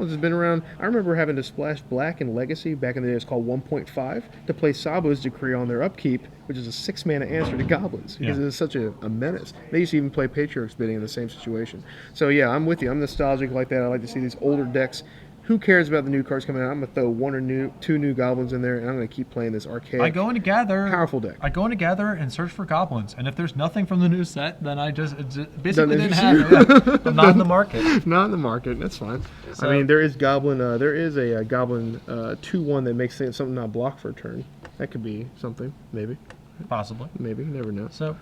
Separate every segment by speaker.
Speaker 1: Goblins has been around. I remember having to splash black in Legacy back in the day. It's called 1.5 to play Sabo's Decree on their upkeep, which is a 6-mana answer to Goblins because it is such a menace. They used to even play Patriarch's Bidding in the same situation. So yeah, I'm with you. I'm nostalgic like that. I like to see these older decks. Who cares about the new cards coming out? I'm going to throw 1 or 2 new Goblins in there, and I'm going to keep playing this archaic, powerful deck.
Speaker 2: I go into Gather and search for Goblins, and if there's nothing from the new set, then I just basically didn't have it. I'm not in the market.
Speaker 1: Not in the market. That's fine. So, I mean, there is Goblin. There is a Goblin 2/1 that makes something not block for a turn. That could be something, maybe.
Speaker 2: Possibly.
Speaker 1: Maybe. You never know.
Speaker 2: So,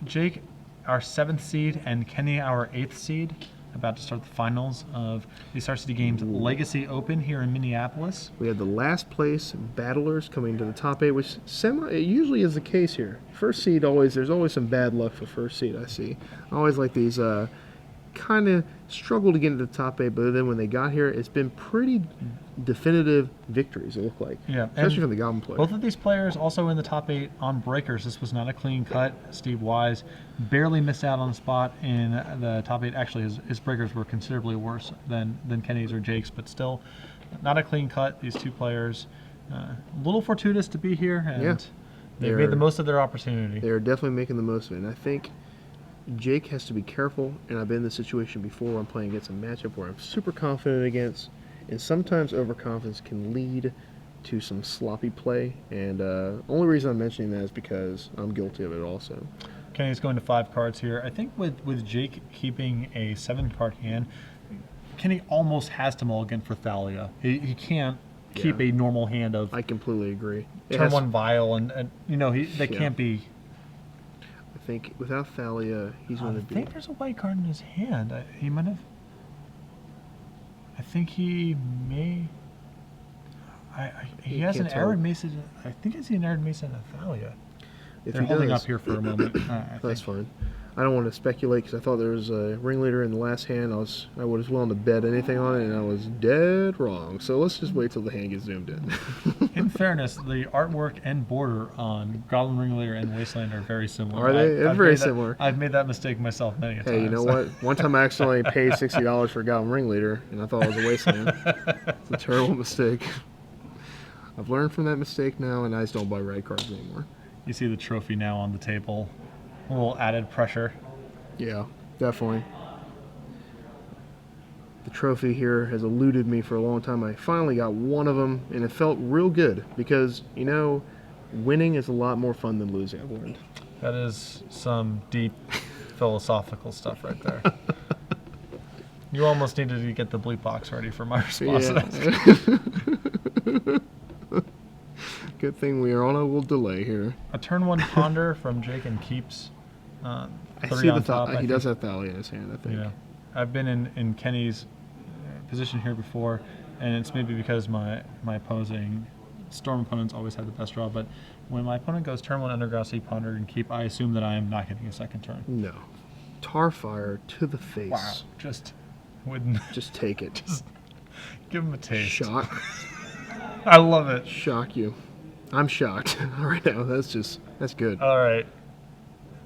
Speaker 2: Jake, our 7th seed, and Kenny, our 8th seed, about to start the finals of the Star City Games Legacy Open here in Minneapolis.
Speaker 1: We have the last place battlers coming to the top 8, which it usually is the case here. First seed there's always some bad luck for first seed. I see. I always like these kind of struggle to get into the top 8, but then when they got here, it's been pretty definitive victories. It looked like, especially from the Goblin players.
Speaker 2: Both of these players also in the top 8 on breakers. This was not a clean cut. Steve Wise barely missed out on the spot in the top 8. Actually, his breakers were considerably worse than Kenny's or Jake's, but still not a clean cut. These two players, a little fortuitous to be here, and they made the most of their opportunity.
Speaker 1: They're definitely making the most of it, and I think Jake has to be careful, and I've been in this situation before where I'm playing against a matchup where I'm super confident against, and sometimes overconfidence can lead to some sloppy play, and only reason I'm mentioning that is because I'm guilty of it also.
Speaker 2: Kenny's going to 5 cards here. I think with Jake keeping a 7-card hand, Kenny almost has to mulligan for Thalia. He can't keep a normal hand of...
Speaker 1: I completely agree.
Speaker 2: Turn 1 Vial, and you know, that can't be...
Speaker 1: I think without Thalia, he's going to be...
Speaker 2: I think there's a white card in his hand. He might have... I think he may... he has an Arid Mason... I think I see an Arid Mason and Thalia. They're holding up here for a moment.
Speaker 1: That's fine. I don't want to speculate because I thought there was a ringleader in the last hand. I was willing to bet anything on it, and I was dead wrong. So let's just wait till the hand gets zoomed in.
Speaker 2: In fairness, the artwork and border on Goblin Ringleader and Wasteland are very similar.
Speaker 1: Are they? They're very similar.
Speaker 2: I've made that mistake myself many times.
Speaker 1: Hey, you know what? One time I accidentally paid $60 for a Goblin Ringleader, and I thought it was a Wasteland. It's a terrible mistake. I've learned from that mistake now, and I just don't buy red cards anymore.
Speaker 2: You see the trophy now on the table. A little added pressure.
Speaker 1: Yeah, definitely. The trophy here has eluded me for a long time. I finally got one of them, and it felt real good because, you know, winning is a lot more fun than losing, I've learned.
Speaker 2: That is some deep philosophical stuff right there. You almost needed to get the bleep box ready for my response.
Speaker 1: Yeah. Good thing we are on a little delay here.
Speaker 2: A turn 1 Ponder from Jake and keeps.
Speaker 1: I see the top. He does have Thalia in his hand, I think.
Speaker 2: Yeah. I've been in Kenny's position here before, and it's maybe because my opposing Storm opponents always have the best draw, but when my opponent goes turn 1 Underground Sea, Ponder, and keep, I assume that I am not getting a second turn.
Speaker 1: No. Tarfire to the face.
Speaker 2: Wow. Just wouldn't.
Speaker 1: Just take it.
Speaker 2: Just give him a taste.
Speaker 1: Shock.
Speaker 2: I love it.
Speaker 1: Shock you. I'm shocked right now. That's good.
Speaker 2: All right.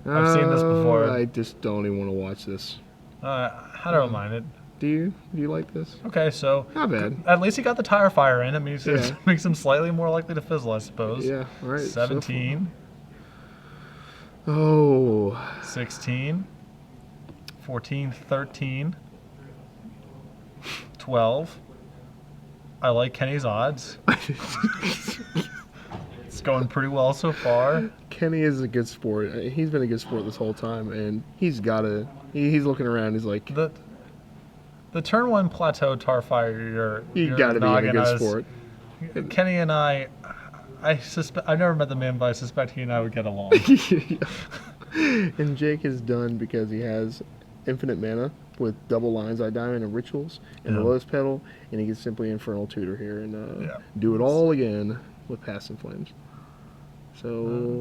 Speaker 2: I've seen this before.
Speaker 1: I just don't even want to watch this.
Speaker 2: I don't mind it.
Speaker 1: Do you? Do you like this?
Speaker 2: Okay, so
Speaker 1: not bad.
Speaker 2: At least he got the tire fire in. It makes him slightly more likely to fizzle, I suppose.
Speaker 1: Yeah. All right.
Speaker 2: 17.
Speaker 1: Oh.
Speaker 2: 16. 14. 13. 12. I like Kenny's odds. It's going pretty well so far.
Speaker 1: Kenny is a good sport. He's been a good sport this whole time, and he's looking around. He's like,
Speaker 2: the turn 1 plateau Tarfire.
Speaker 1: You got to be in a good sport.
Speaker 2: Kenny and I suspect. I've never met the man, but I suspect he and I would get along.
Speaker 1: And Jake is done because he has infinite mana with double Lion's Eye Diamond and Rituals and the Lotus Petal, and he can simply Infernal Tutor here and do it all again with Past in Flames. So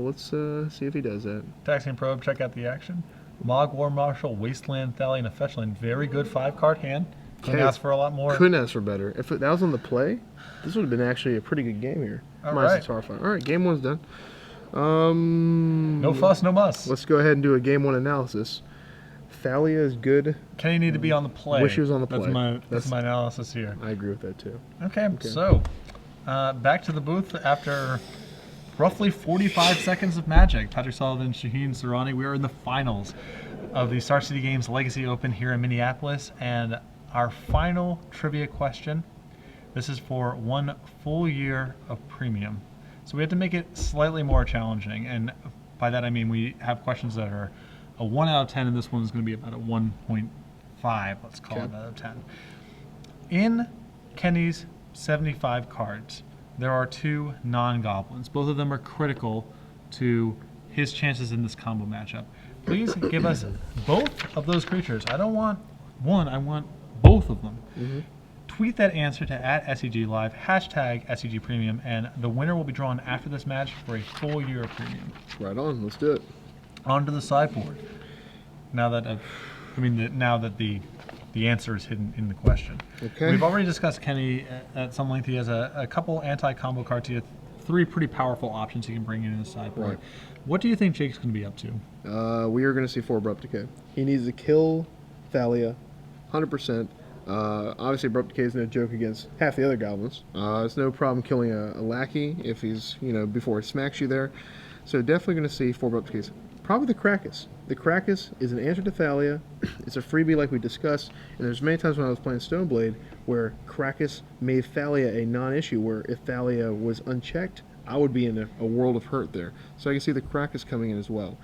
Speaker 1: let's see if he does that.
Speaker 2: Taxing Probe, check out the action. Mog, War Marshal, Wasteland, Thalia, and a fetch land. Very good 5-card hand. Couldn't ask for a lot more.
Speaker 1: Couldn't ask for better. If that was on the play, this would have been actually a pretty good game here.
Speaker 2: All right.
Speaker 1: Tarfire. All right, game 1's done.
Speaker 2: No fuss, no muss.
Speaker 1: Let's go ahead and do a game 1 analysis. Thalia is good.
Speaker 2: Kenny need to be on the play.
Speaker 1: Wish he was on the play.
Speaker 2: That's my analysis here.
Speaker 1: I agree with that too.
Speaker 2: Okay. So back to the booth after roughly 45 seconds of magic. Patrick Sullivan, Shaheen Sarani. We are in the finals of the Star City Games Legacy Open here in Minneapolis, and our final trivia question. This is for 1 full year of premium. So we have to make it slightly more challenging, and by that I mean we have questions that are a 1 out of 10, and this one's going to be about a 1.5, let's call it out of 10. In Kenny's 75 cards, there are 2 non-goblins. Both of them are critical to his chances in this combo matchup. Please give us both of those creatures. I don't want one, I want both of them. Mm-hmm. Tweet that answer to @SCGLive, #SCG Premium, and the winner will be drawn after this match for a full year of premium.
Speaker 1: Right on, let's do it.
Speaker 2: Onto the sideboard. Now that the answer is hidden in the question.
Speaker 1: Okay.
Speaker 2: We've already discussed Kenny at some length. He has a couple anti-combo cards. He has 3 pretty powerful options he can bring in the sideboard.
Speaker 1: Right.
Speaker 2: What do you think Jake's going to be up to?
Speaker 1: We are going to see 4 Abrupt Decay. He needs to kill Thalia, 100%. Obviously, Abrupt Decay is no joke against half the other goblins. It's no problem killing a lackey if he's, before he smacks you there. So definitely going to see 4 Abrupt Decays. Probably the Krakus. The Krakus is an answer to Thalia. It's a freebie like we discussed, and there's many times when I was playing Stoneblade where Krakus made Thalia a non-issue, where if Thalia was unchecked, I would be in a world of hurt there. So I can see the Krakus coming in as well.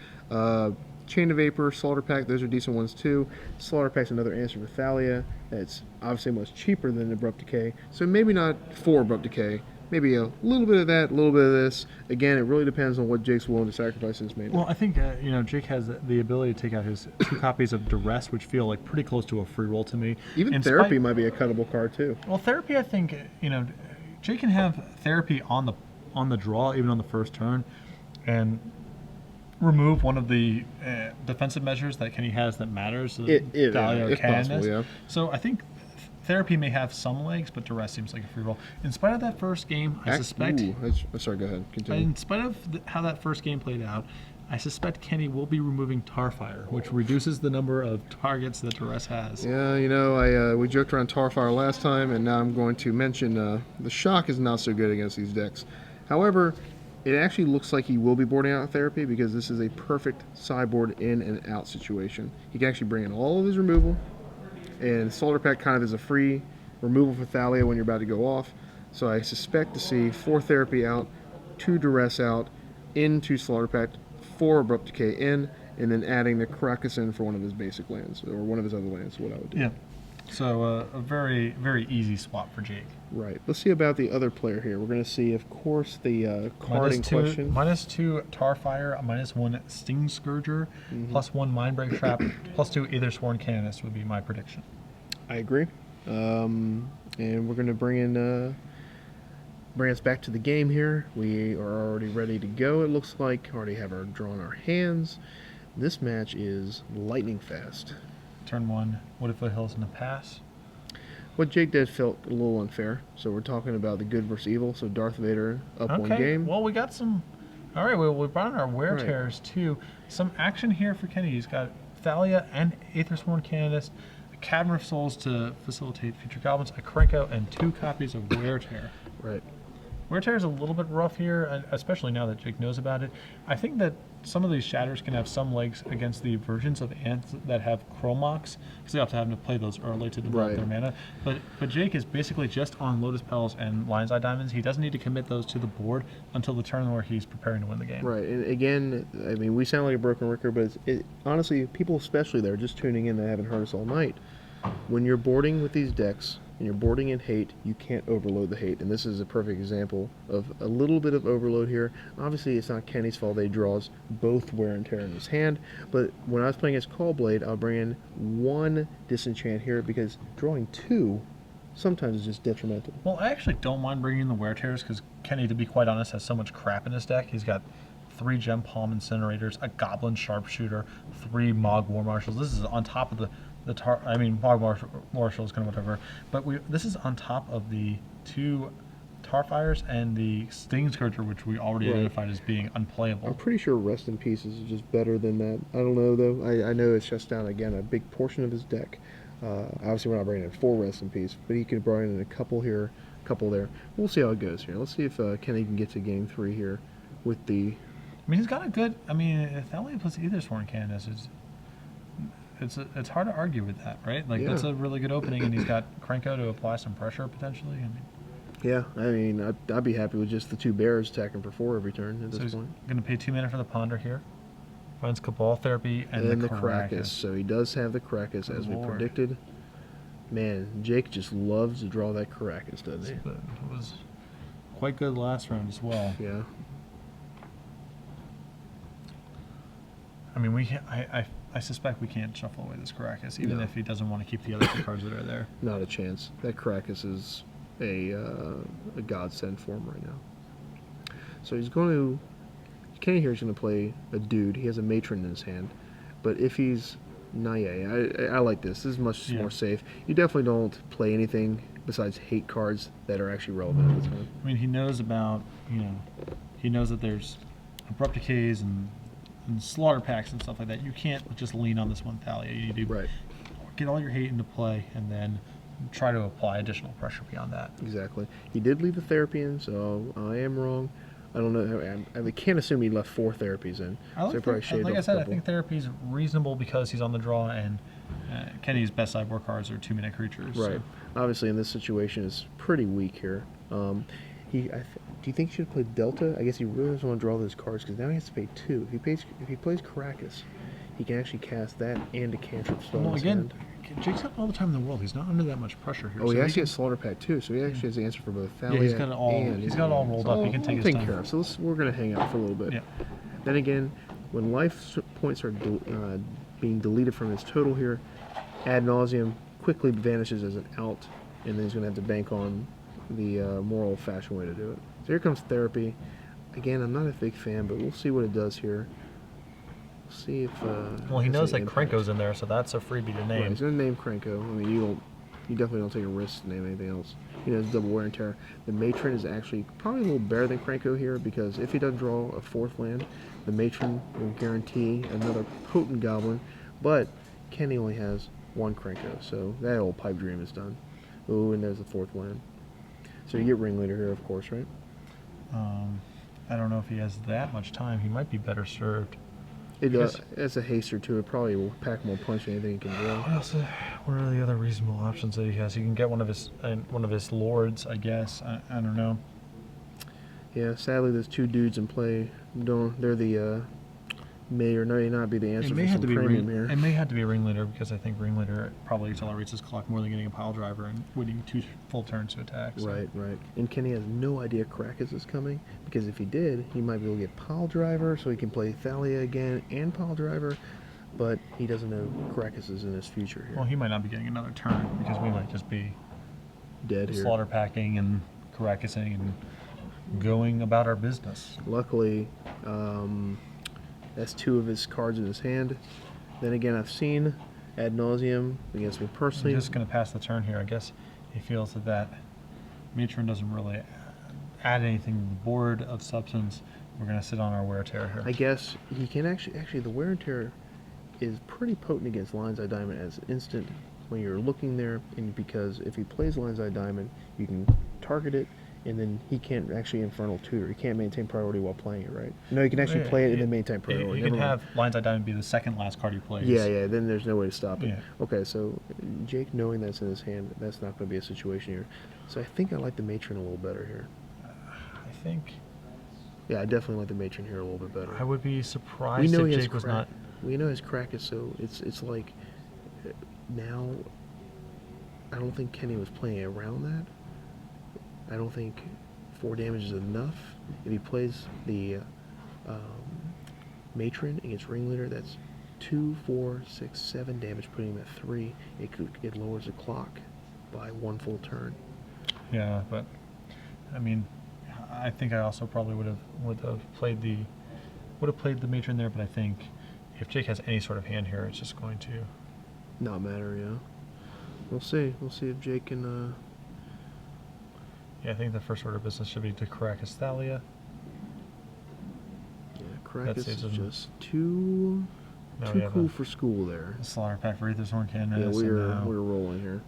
Speaker 1: Chain of Vapor, Slaughter Pact, those are decent ones too. Slaughter Pact's another answer for Thalia. That's obviously much cheaper than Abrupt Decay. So maybe not 4 Abrupt Decay. Maybe a little bit of that, a little bit of this. Again, it really depends on what Jake's willing to sacrifice in his main deck.
Speaker 2: Well, I think Jake has the ability to take out his 2 copies of Duress, which feel like pretty close to a free roll to me.
Speaker 1: Even Therapy might be a cuttable card too.
Speaker 2: Well, Therapy, I think Jake can have Therapy on the draw, even on the first turn, and remove one of the defensive measures that Kenny has that matters.
Speaker 1: If possible, yeah.
Speaker 2: So I think Therapy may have some legs, but Duress seems like a free roll. In spite of that first game, I suspect...
Speaker 1: sorry, go ahead. Continue.
Speaker 2: In spite of how that first game played out, I suspect Kenny will be removing Tarfire, which reduces the number of targets that Duress has.
Speaker 1: Yeah, we joked around Tarfire last time, and now I'm going to mention the Shock is not so good against these decks. However, it actually looks like he will be boarding out Therapy because this is a perfect sideboard in and out situation. He can actually bring in all of his removal, and Slaughter Pact kind of is a free removal for Thalia when you're about to go off. So I suspect to see 4 Therapy out, 2 Duress out, into Slaughter Pact, 4 Abrupt Decay in, and then adding the Krakus in for one of his basic lands, or one of his other lands, what I would do.
Speaker 2: Yeah. So a very, very easy swap for Jake.
Speaker 1: Right. Let's see about the other player here. We're going to see, of course, the card in question.
Speaker 2: -2 Tarfire, -1 Sting Scourger, +1 Mindbreak Trap, +2 Either Sworn Canonist would be my prediction.
Speaker 1: I agree. And we're going to bring us back to the game here. We are already ready to go, it looks like. Already have drawn our hands. This match is lightning fast.
Speaker 2: Turn 1, Wooded Foothills in the pass.
Speaker 1: What Jake did felt a little unfair. So we're talking about the good versus evil. So Darth Vader up 1 game.
Speaker 2: Well, we got some... All right, we brought in our Wear Tears, too. Some action here for Kenny. He's got Thalia and Aethersworn Canonist, a Cavern of Souls to facilitate future goblins, a Krenko, and 2 copies of Wear Tear.
Speaker 1: Right.
Speaker 2: Wear Tear is a little bit rough here, especially now that Jake knows about it. I think that some of these shatters can have some legs against the versions of Ants that have Chromox, because they have to play those early to develop their mana. But Jake is basically just on Lotus Petals and Lion's Eye Diamonds. He doesn't need to commit those to the board until the turn where he's preparing to win the game.
Speaker 1: Right, and again, I mean, we sound like a broken record, but honestly, people especially that are just tuning in that haven't heard us all night, when you're boarding with these decks, and you're boarding in hate, you can't overload the hate. And this is a perfect example of a little bit of overload here. Obviously, it's not Kenny's fault that he draws both Wear and Tear in his hand. But when I was playing against Callblade, I'll bring in 1 Disenchant here because drawing 2 sometimes is just detrimental.
Speaker 2: Well, I actually don't mind bringing in the Wear Tears because Kenny, to be quite honest, has so much crap in his deck. He's got 3 Gem Palm Incinerators, a Goblin Sharpshooter, 3 Mog War Marshals. This is on top of Mog Marshal is kind of whatever, but this is on top of the 2 Tarfires and the Sting Scourger, which we already
Speaker 1: Right.
Speaker 2: identified as being unplayable.
Speaker 1: I'm pretty sure Rest in Peace is just better than that. I don't know, though. I know it shuts down, again, a big portion of his deck. Obviously, we're not bringing in 4 Rest in Peace, but he could bring in a couple here, a couple there. We'll see how it goes here. Let's see if Kenny can get to game 3 here with the...
Speaker 2: I mean, he's got a good. I mean, if Thalia plus either Sworn Candace, it's hard to argue with that, right? Like,
Speaker 1: Yeah.
Speaker 2: that's a really good opening, and he's got Krenko to apply some pressure potentially. I mean,
Speaker 1: Yeah, I mean, I'd be happy with just the 2 bears attacking for 4 every turn at
Speaker 2: so
Speaker 1: this
Speaker 2: he's
Speaker 1: point.
Speaker 2: going to pay 2 mana for the Ponder here. Finds Cabal Therapy and
Speaker 1: And the
Speaker 2: Karakas.
Speaker 1: Karakas. So he does have the Karakas,
Speaker 2: Good
Speaker 1: as we
Speaker 2: lord.
Speaker 1: predicted. Man, Jake just loves to draw that Karakas, doesn't he?
Speaker 2: It was quite good last round as well.
Speaker 1: Yeah.
Speaker 2: I mean, I suspect we can't shuffle away this Karakas, even
Speaker 1: No.
Speaker 2: if he doesn't want to keep the other 2 cards that are there.
Speaker 1: Not a chance. That Karakas is a godsend for him right now. So he's going to... Kenny here is going to play a dude. He has a Matron in his hand. But if he's... Naye, I like this. This is much
Speaker 2: Yeah.
Speaker 1: more safe. You definitely don't play anything besides hate cards that are actually relevant at the time.
Speaker 2: I mean, he knows about, he knows that there's Abrupt Decays and Slaughter Packs and stuff like that. You can't just lean on this one Thalia. You need to
Speaker 1: Right.
Speaker 2: get all your hate into play and then try to apply additional pressure beyond that.
Speaker 1: Exactly. He did leave the therapy in, so I am wrong. I don't know. I can't assume he left 4 therapies in. So I probably shaved
Speaker 2: like
Speaker 1: off
Speaker 2: I said,
Speaker 1: a
Speaker 2: I
Speaker 1: couple.
Speaker 2: think therapy is reasonable because he's on the draw, and Kenny's best sideboard cards are 2-minute creatures.
Speaker 1: Right.
Speaker 2: So.
Speaker 1: Obviously, in this situation, is pretty weak here. Do you think he should play Delta? I guess he really doesn't want to draw those cards because now he has to pay 2. If he plays Karakas, he can actually cast that and a cantrip spell.
Speaker 2: Well,
Speaker 1: in his
Speaker 2: again,
Speaker 1: hand.
Speaker 2: Jake's got all the time in the world. He's not under that much pressure here.
Speaker 1: Oh, he
Speaker 2: so
Speaker 1: actually
Speaker 2: can-
Speaker 1: has Slaughter Pack too, so he actually has the answer for both Thalia
Speaker 2: he's got it all-
Speaker 1: and
Speaker 2: he's got it all rolled up. He can take his
Speaker 1: taken
Speaker 2: time.
Speaker 1: care of. So we're going to hang out for a little bit.
Speaker 2: Yeah.
Speaker 1: Then again, when life points are being deleted from his total here, ad nauseum quickly vanishes as an out, and then he's going to have to bank on the more old-fashioned way to do it. So here comes therapy. Again, I'm not a big fan, but we'll see what it does here. We'll see if.
Speaker 2: Well, he
Speaker 1: has
Speaker 2: knows
Speaker 1: any
Speaker 2: that
Speaker 1: impact.
Speaker 2: Krenko's in there, so that's a freebie to
Speaker 1: Right,
Speaker 2: name.
Speaker 1: he's going to name Krenko. I mean, you definitely don't take a risk to name anything else. He knows double wear and tear. The Matron is actually probably a little better than Krenko here because if he doesn't draw a 4th land, the Matron will guarantee another potent goblin. But Kenny only has 1 Krenko, so that old pipe dream is done. Ooh, and there's the 4th land. So you get Ringleader here, of course, right?
Speaker 2: I don't know if he has that much time. He might be better served.
Speaker 1: It
Speaker 2: Because-
Speaker 1: as a haste or 2, it probably will pack more punch than anything he can draw.
Speaker 2: What else? What are the other reasonable options that he has? He can get one of his lords, I guess. I don't know.
Speaker 1: Yeah, sadly, there's 2 dudes in play. They're the may or may not be the answer
Speaker 2: It may
Speaker 1: for
Speaker 2: have
Speaker 1: some
Speaker 2: to be
Speaker 1: premium here.
Speaker 2: It may have to be a Ringleader because I think Ringleader probably accelerates his clock more than getting a pile driver and waiting 2 full turns to attack. So.
Speaker 1: Right. And Kenny has no idea Karakas is coming because if he did, he might be able to get pile driver so he can play Thalia again and pile driver, but he doesn't know Karakas is in his future here.
Speaker 2: Well, he might not be getting another turn because we might just be
Speaker 1: Dead here.
Speaker 2: slaughter packing and Karakasing and going about our business.
Speaker 1: Luckily, that's 2 of his cards in his hand. Then again, I've seen ad nauseum against me personally.
Speaker 2: I'm just going to pass the turn here. I guess he feels that Matron doesn't really add anything to the board of substance. We're going to sit on our wear tear here.
Speaker 1: I guess he can actually the wear and tear is pretty potent against Lion's Eye Diamond as instant when you're looking there, and because if he plays Lion's Eye Diamond, you can target it, and then he can't actually Infernal Tutor. He can't maintain priority while playing it, right? No, he can actually play it and then maintain priority.
Speaker 2: You can
Speaker 1: Never mind.
Speaker 2: have Lion's Eye Diamond be the second last card he plays.
Speaker 1: Yeah, then there's no way to stop it.
Speaker 2: Yeah.
Speaker 1: Okay, so Jake knowing that's in his hand, that's not going to be a situation here. So I think I like the Matron a little better here.
Speaker 2: I think
Speaker 1: Yeah, I definitely like the Matron here a little bit better.
Speaker 2: I would be surprised if Jake was not.
Speaker 1: We know his crack is so it's like now. I don't think Kenny was playing around that. I don't think 4 damage is enough. If he plays the Matron against Ringleader, that's 2, 4, 6, 7 damage, putting him at 3. It lowers the clock by 1 full turn.
Speaker 2: Yeah, but I mean, I think I also probably would have played the Matron there. But I think if Jake has any sort of hand here, it's just going to.
Speaker 1: Not matter, yeah. We'll see. We'll see if Jake can.
Speaker 2: Yeah, I think the first order of business should be to Caracas Thalia.
Speaker 1: Yeah, Caracas is
Speaker 2: saves him.
Speaker 1: just too cool for school there.
Speaker 2: Slaughter Pack for Aetherborn Canvas.
Speaker 1: Yeah, we're rolling here.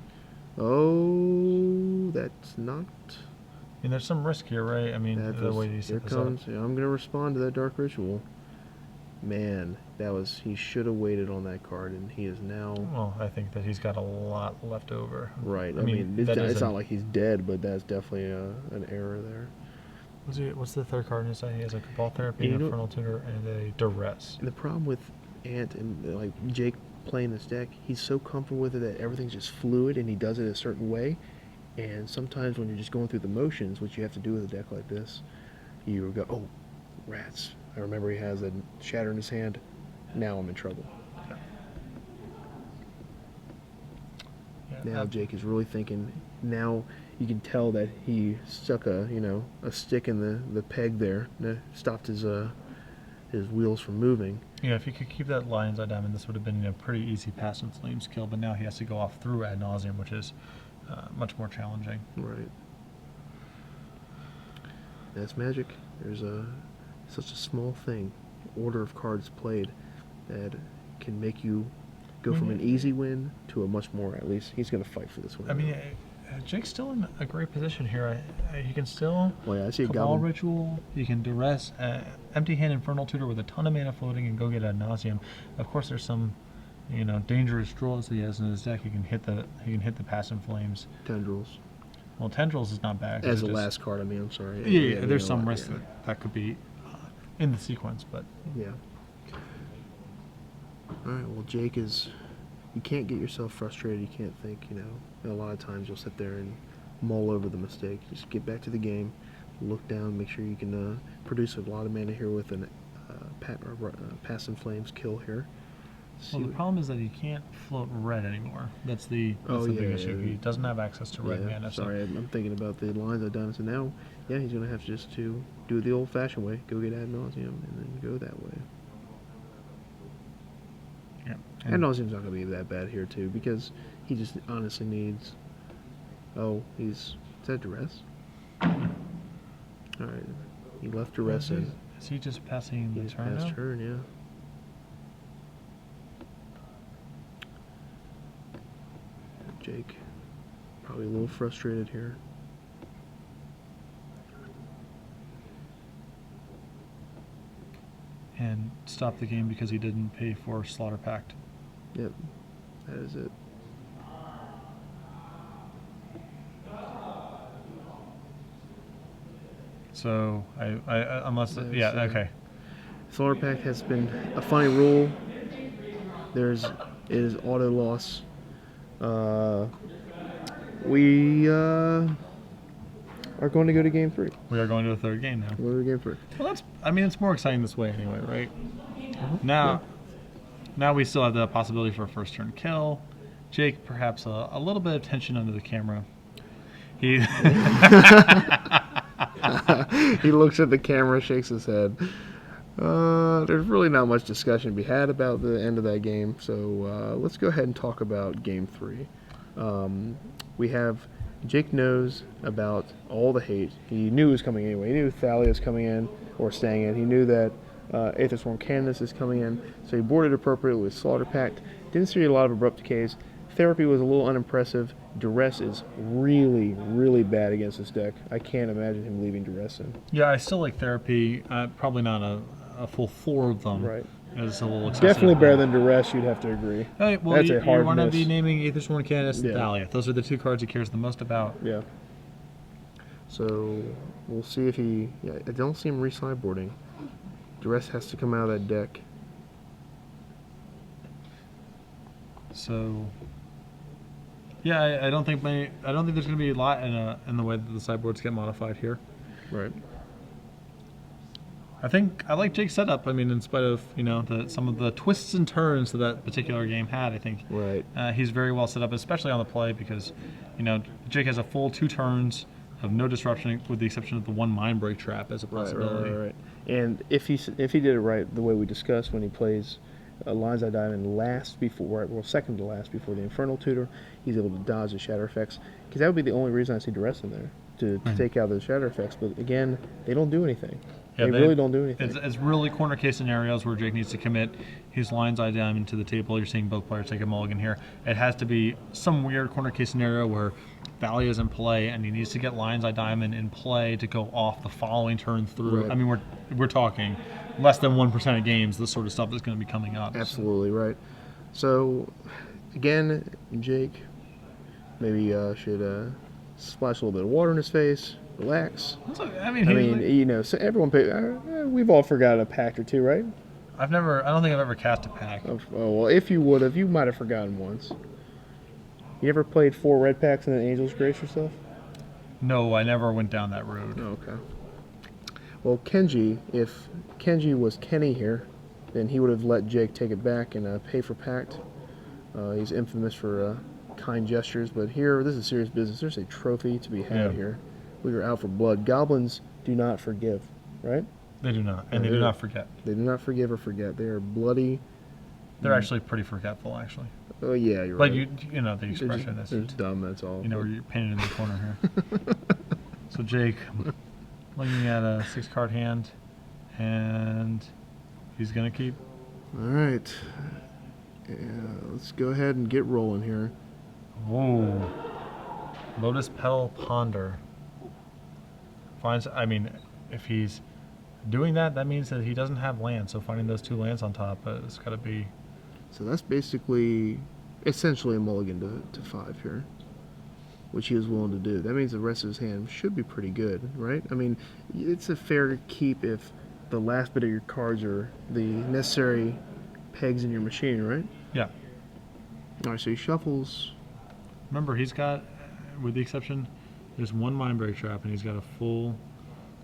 Speaker 1: Oh, that's not.
Speaker 2: I mean, there's some risk here, right? I mean, the way you set this up.
Speaker 1: Yeah, I'm gonna respond to that Dark Ritual. Man, he should have waited on that card, and he is now.
Speaker 2: Well, I think that he's got a lot left over.
Speaker 1: Right. I mean it's not like he's dead, but that's definitely an error there.
Speaker 2: What's the third card in his side? He has a Cabal Therapy, an Infernal Tutor, and a Duress.
Speaker 1: And the problem with Ant and like Jake playing this deck, he's so comfortable with it that everything's just fluid, and he does it a certain way. And sometimes when you're just going through the motions, what you have to do with a deck like this, you go, oh, rats. I remember he has a Shatter in his hand. Now I'm in trouble. Yeah, now Jake is really thinking. Now you can tell that he stuck a stick in the peg there that stopped his wheels from moving.
Speaker 2: Yeah, if he could keep that Lion's Eye Diamond, this would have been a pretty easy Pass and Flames kill. But now he has to go off through Ad Nauseam, which is much more challenging.
Speaker 1: Right. That's Magic. There's such a small thing, order of cards played, that can make you go from an easy win to a much more. At least he's going to fight for this win.
Speaker 2: I mean, Jake's still in a great position here. He can still.
Speaker 1: Well, yeah, I see a
Speaker 2: Cabal Ritual. You can Duress, Empty Hand Infernal Tutor with a ton of mana floating and go get Ad Nauseam. Of course, there's some, dangerous draws that he has in his deck. He can hit the Pass and Flames.
Speaker 1: Tendrils.
Speaker 2: Well, Tendrils is not bad.
Speaker 1: As the last card, I mean, I'm sorry.
Speaker 2: Yeah, there's some risk that could be in the sequence, but
Speaker 1: yeah. All right. Well, Jake is. You can't get yourself frustrated. You can't think. A lot of times you'll sit there and mull over the mistake. Just get back to the game, look down, make sure you can produce a lot of mana here with an Pass and Flames kill here.
Speaker 2: Well, the problem is that he can't float red anymore. That's the big issue. He doesn't have access to red mana.
Speaker 1: Sorry, I'm thinking about the lines I've done. So now, he's going to have to do it the old-fashioned way. Go get Ad Nauseam and then go that way.
Speaker 2: Yeah.
Speaker 1: Ad Nauseam's not going to be that bad here, too, because he just honestly needs... Oh, is that Duress? All right. He left Duress in.
Speaker 2: Is he just passing the turn now?
Speaker 1: Passed turn, yeah. Jake, probably a little frustrated here.
Speaker 2: And stop the game because he didn't pay for Slaughter Pact.
Speaker 1: Yep, that is it.
Speaker 2: So okay.
Speaker 1: Slaughter Pact has been a funny rule. It is auto loss. We are going to go to game 3.
Speaker 2: We are going to the third game now.
Speaker 1: We're going to game 3.
Speaker 2: Well, it's more exciting this way anyway, right? Now we still have the possibility for a first turn kill. Jake, perhaps a little bit of tension under the camera. He
Speaker 1: he looks at the camera, shakes his head. There's really not much discussion to be had about the end of that game, so let's go ahead and talk about Game 3. Jake knows about all the hate. He knew it was coming anyway. He knew Thalia is coming in, or staying in. He knew that Aethersworn Canvas is coming in, so he boarded appropriately with Slaughter Pact. Didn't see a lot of abrupt decays. Therapy was a little unimpressive. Duress is really, really bad against this deck. I can't imagine him leaving Duress in.
Speaker 2: Yeah, I still like Therapy. Probably not a full 4 of them.
Speaker 1: Right.
Speaker 2: It's a little excessive.
Speaker 1: Definitely better than Duress, you'd have to agree.
Speaker 2: Hey, well,
Speaker 1: That's a hard
Speaker 2: you want to
Speaker 1: miss.
Speaker 2: be naming Aethersworn Canvas and Thalia. Those are the 2 cards he cares the most about.
Speaker 1: Yeah. So we'll see if he... Yeah, I don't see him re-sideboarding. Duress has to come out of that deck.
Speaker 2: So... Yeah, I don't think there's going to be a lot in the way that the sideboards get modified here.
Speaker 1: Right.
Speaker 2: I like Jake's setup. I mean, in spite of some of the twists and turns that particular game had, I think he's very well set up, especially on the play because Jake has a full 2 turns of no disruption, with the exception of the 1 Mind Break trap as a possibility.
Speaker 1: Right. And if he did it right, the way we discussed when he plays Lion's Eye Diamond last before, well, second to last before the Infernal Tutor. He's able to dodge the shatter effects, because that would be the only reason I see Duress in there, to take out the shatter effects. But again, they don't do anything. They really don't do anything.
Speaker 2: It's really corner case scenarios where Jake needs to commit his Lion's Eye Diamond to the table. You're seeing both players take a mulligan here. It has to be some weird corner case scenario where Thalia is in play and he needs to get Lion's Eye Diamond in play to go off the following turn through.
Speaker 1: Right.
Speaker 2: I mean, we're talking less than 1% of games. This sort of stuff is going to be coming up.
Speaker 1: Absolutely right. So, again, Jake maybe should splash a little bit of water in his face. Relax.
Speaker 2: I mean,
Speaker 1: you know, so everyone, we've all forgotten a pact or two, right?
Speaker 2: I don't think I've ever cast a pack.
Speaker 1: Oh, well, if you would have, you might have forgotten once. You ever played 4 red packs and then Angel's Grace yourself?
Speaker 2: No, I never went down that road.
Speaker 1: Oh, okay. Well, Kenji, if Kenji was Kenny here, then he would have let Jake take it back and pay for pact. He's infamous for kind gestures, but here, this is serious business. There's a trophy to be had here. We are out for blood. Goblins do not forgive, right?
Speaker 2: They do not, and they do not forget.
Speaker 1: They do not forgive or forget. They are bloody.
Speaker 2: They're actually pretty forgetful, actually.
Speaker 1: Oh yeah, you're
Speaker 2: Like
Speaker 1: right.
Speaker 2: you know the expression is.
Speaker 1: They're just dumb. That's all.
Speaker 2: You know where you're painted in the corner here. So Jake, looking at a 6-card hand, and he's gonna keep.
Speaker 1: All right. Yeah, let's go ahead and get rolling here.
Speaker 2: Whoa. Lotus Petal Ponder. I mean, if he's doing that, that means that he doesn't have land. So finding those 2 lands on top, it's got to be.
Speaker 1: So that's basically, essentially a mulligan to 5 here, which he was willing to do. That means the rest of his hand should be pretty good, right? I mean, it's a fair keep if the last bit of your cards are the necessary pegs in your machine, right?
Speaker 2: Yeah.
Speaker 1: All right, so he shuffles.
Speaker 2: Remember, he's got, with the exception, there's 1 Mind Break Trap, and he's got a full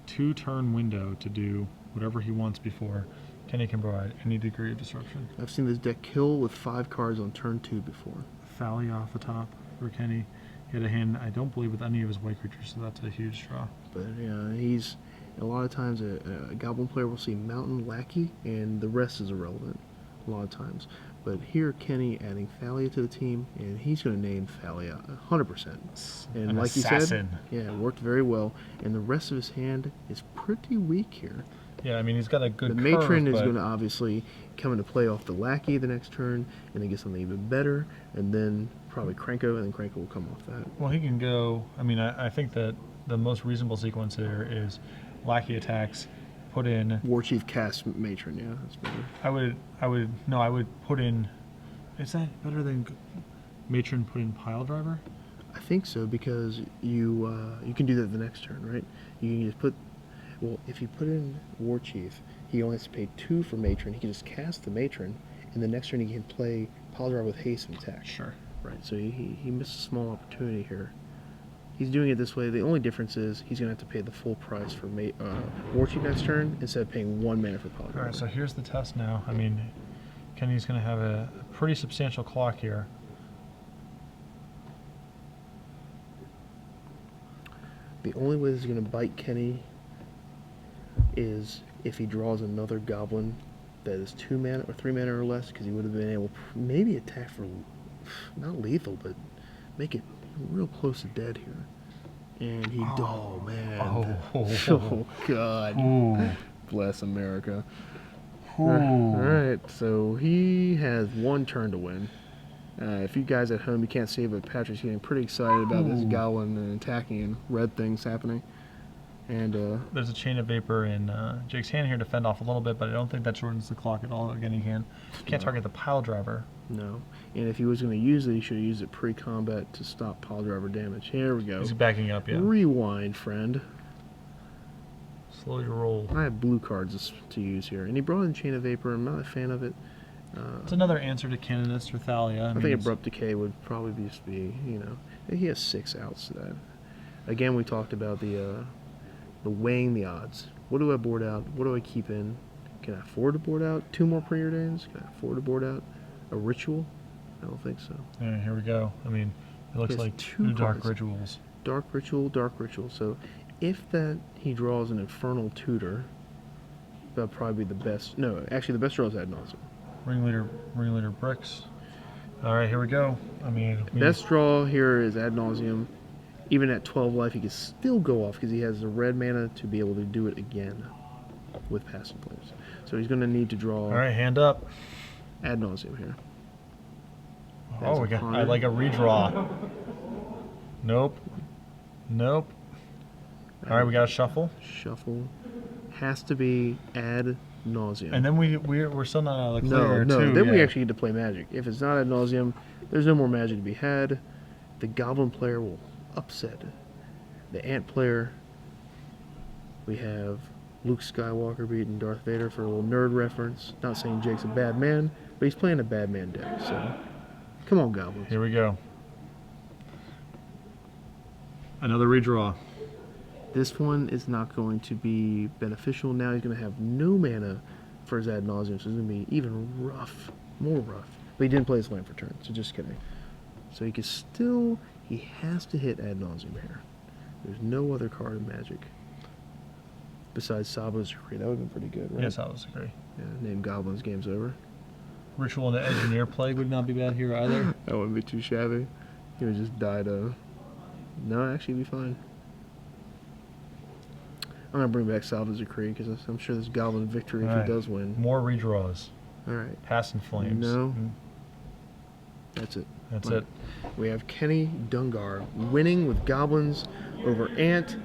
Speaker 2: 2-turn window to do whatever he wants before Kenny can provide any degree of disruption.
Speaker 1: I've seen this deck kill with 5 cards on turn 2 before.
Speaker 2: Thalia off the top for Kenny. He had a hand, I don't believe, with any of his white creatures, so that's a huge draw.
Speaker 1: But yeah, he's a lot of times a Goblin player will see Mountain Lackey, and the rest is irrelevant a lot of times. But here, Kenny adding Thalia to the team, and he's going to name Thalia 100%. And
Speaker 2: An
Speaker 1: like
Speaker 2: assassin.
Speaker 1: you said, yeah, it worked very well. And the rest of his hand is pretty weak here.
Speaker 2: Yeah, I mean, he's got a good
Speaker 1: The Matron is going to obviously come into play off the Lackey the next turn, and then get something even better, and then probably Krenko, and then Krenko will come off that.
Speaker 2: Well, he can go. I mean, I think that the most reasonable sequence here is Lackey attacks, put in.
Speaker 1: Warchief cast Matron, yeah, that's better.
Speaker 2: I would put in. Is that better than Matron put in Pile Driver?
Speaker 1: I think so, because you can do that the next turn, right? You can just put. Well, if you put in Warchief, he only has to pay 2 for Matron. He can just cast the Matron, and the next turn he can play Pile Driver with haste and attack.
Speaker 2: Sure.
Speaker 1: Right, so he missed a small opportunity here. He's doing it this way. The only difference is he's going to have to pay the full price for Warchief next turn instead of paying 1 mana for Pile Driver.
Speaker 2: All right, so here's the test now. I mean, Kenny's going to have a pretty substantial clock here.
Speaker 1: The only way this is going to bite Kenny is if he draws another Goblin that is 2 mana or 3 mana or less, because he would have been able to maybe attack for, not lethal, but make it real close to dead here. And he, oh man. Oh God.
Speaker 2: Ooh.
Speaker 1: Bless America.
Speaker 2: Ooh.
Speaker 1: Alright, so he has 1 turn to win. If you guys at home, you can't see it, but Patrick's getting pretty excited about this Goblin and attacking and red things happening. And
Speaker 2: there's a Chain of Vapor in Jake's hand here to fend off a little bit, but I don't think that shortens the clock at all. Again, he can't target the Pile Driver.
Speaker 1: No. And if he was going to use it, he should have used it pre-combat to stop Pile Driver damage. Here we go.
Speaker 2: He's backing up, yeah.
Speaker 1: Rewind, friend.
Speaker 2: Slow your roll.
Speaker 1: I have blue cards to use here. And he brought in Chain of Vapor. I'm not a fan of it.
Speaker 2: It's another answer to Canonist for Thalia.
Speaker 1: I think Abrupt Decay would probably just be, he has 6 outs to that. Again, we talked about the weighing the odds. What do I board out? What do I keep in? Can I afford to board out 2 more Premier Danes? Can I afford to board out a Ritual? I don't think so.
Speaker 2: Yeah, here we go. I mean, it looks like
Speaker 1: 2
Speaker 2: Dark
Speaker 1: cards.
Speaker 2: Rituals.
Speaker 1: Dark Ritual, Dark Ritual. So if he draws an Infernal Tutor, that'll probably be the best. No, actually the best draw is Ad Nauseam.
Speaker 2: Ringleader bricks. All right, here we go. I mean,
Speaker 1: Best draw here is Ad Nauseam. Even at 12 life, he can still go off because he has the red mana to be able to do it again with passive players. So he's going to need to draw.
Speaker 2: All right, hand up.
Speaker 1: Ad Nauseam here.
Speaker 2: Oh, we got. I like a redraw. Nope. Nope. All right, we got a shuffle.
Speaker 1: Shuffle. Has to be Ad Nauseam.
Speaker 2: And then we're still not out of the clear.
Speaker 1: No. Then we actually get to play Magic. If it's not Ad Nauseam, there's no more Magic to be had. The Goblin player will upset the Ant player. We have Luke Skywalker beating Darth Vader for a little nerd reference. Not saying Jake's a bad man, but he's playing a bad man deck. So, come on, Goblins.
Speaker 2: Here we go. Another redraw.
Speaker 1: This one is not going to be beneficial. Now he's going to have no mana for his Ad Nauseam, so it's going to be even rough, more rough. But he didn't play his land for turn, so just kidding. So he can still, he has to hit Ad Nauseam here. There's no other card in Magic besides Sabo's Decree. That would have been pretty good, right?
Speaker 2: Yes, Sabo's Decree.
Speaker 1: Yeah, name Goblins, game's over.
Speaker 2: Ritual and the Engineer Plague would not be bad here either.
Speaker 1: That wouldn't be too shabby. He would just die to... No, actually it'd be fine. I'm going to bring back Salva's Decree because I'm sure there's Goblin victory if he does win.
Speaker 2: More redraws.
Speaker 1: All right.
Speaker 2: Past in Flames.
Speaker 1: No. That's it.
Speaker 2: That's it.
Speaker 1: We have Kenny Dungar winning with Goblins over Ant,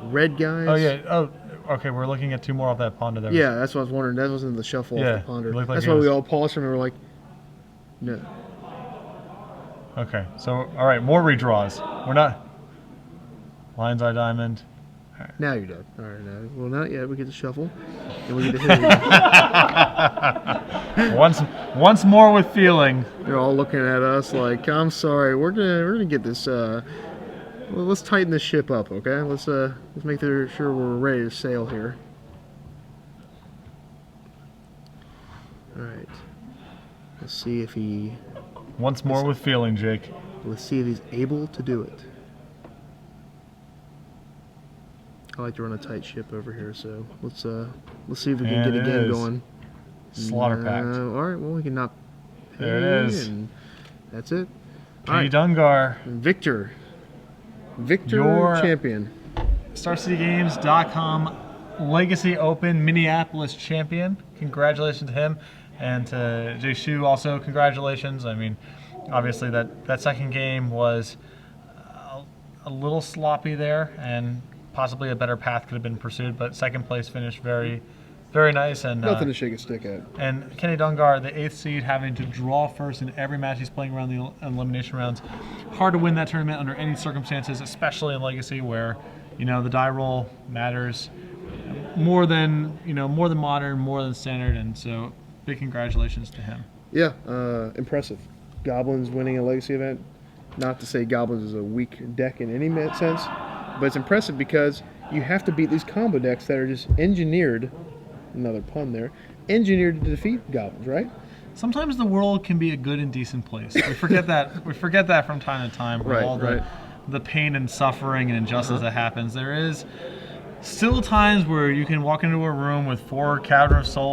Speaker 1: Red Guys.
Speaker 2: Oh, yeah. Oh, okay. We're looking at two more off that ponder there.
Speaker 1: Yeah, that's what I was wondering. That wasn't the shuffle off the ponder.
Speaker 2: Like
Speaker 1: that's why we all paused and we were like, no.
Speaker 2: Okay. So, all right. More redraws. We're not... Lion's Eye Diamond.
Speaker 1: Right. Now you're done. All right, now. Well, not yet. We get to shuffle, and we get to hit it.
Speaker 2: once more with feeling.
Speaker 1: They're all looking at us like, I'm sorry. We're gonna get this. Well, let's tighten this ship up, okay? Let's make sure we're ready to sail here. All right. Let's see if he.
Speaker 2: Once more with feeling, Jake.
Speaker 1: Let's see if he's able to do it. I like to run a tight ship over here, so let's see if we can get a game going.
Speaker 2: Slaughter Pact.
Speaker 1: All right, well we can knock.
Speaker 2: There it is.
Speaker 1: And that's it.
Speaker 2: Kenny Dungar.
Speaker 1: Victor
Speaker 2: Your
Speaker 1: champion.
Speaker 2: StarCityGames.com Legacy Open Minneapolis champion. Congratulations to him, and to Jay Shu also congratulations. I mean, obviously that second game was a little sloppy there, and possibly a better path could have been pursued, but second place finished very, very nice. And
Speaker 1: nothing to shake a stick at.
Speaker 2: And Kenny Dungar, the 8th seed, having to draw first in every match he's playing around the elimination rounds. Hard to win that tournament under any circumstances, especially in Legacy, where the die roll matters more than modern, more than standard, and so big congratulations to him.
Speaker 1: Yeah, impressive. Goblins winning a Legacy event. Not to say Goblins is a weak deck in any sense. But it's impressive because you have to beat these combo decks that are just engineered, another pun there, engineered to defeat Goblins, right?
Speaker 2: Sometimes the world can be a good and decent place. We forget that. We forget that from time to time. For all the pain and suffering and injustice that happens. There is still times where you can walk into a room with 4 Cavern of Souls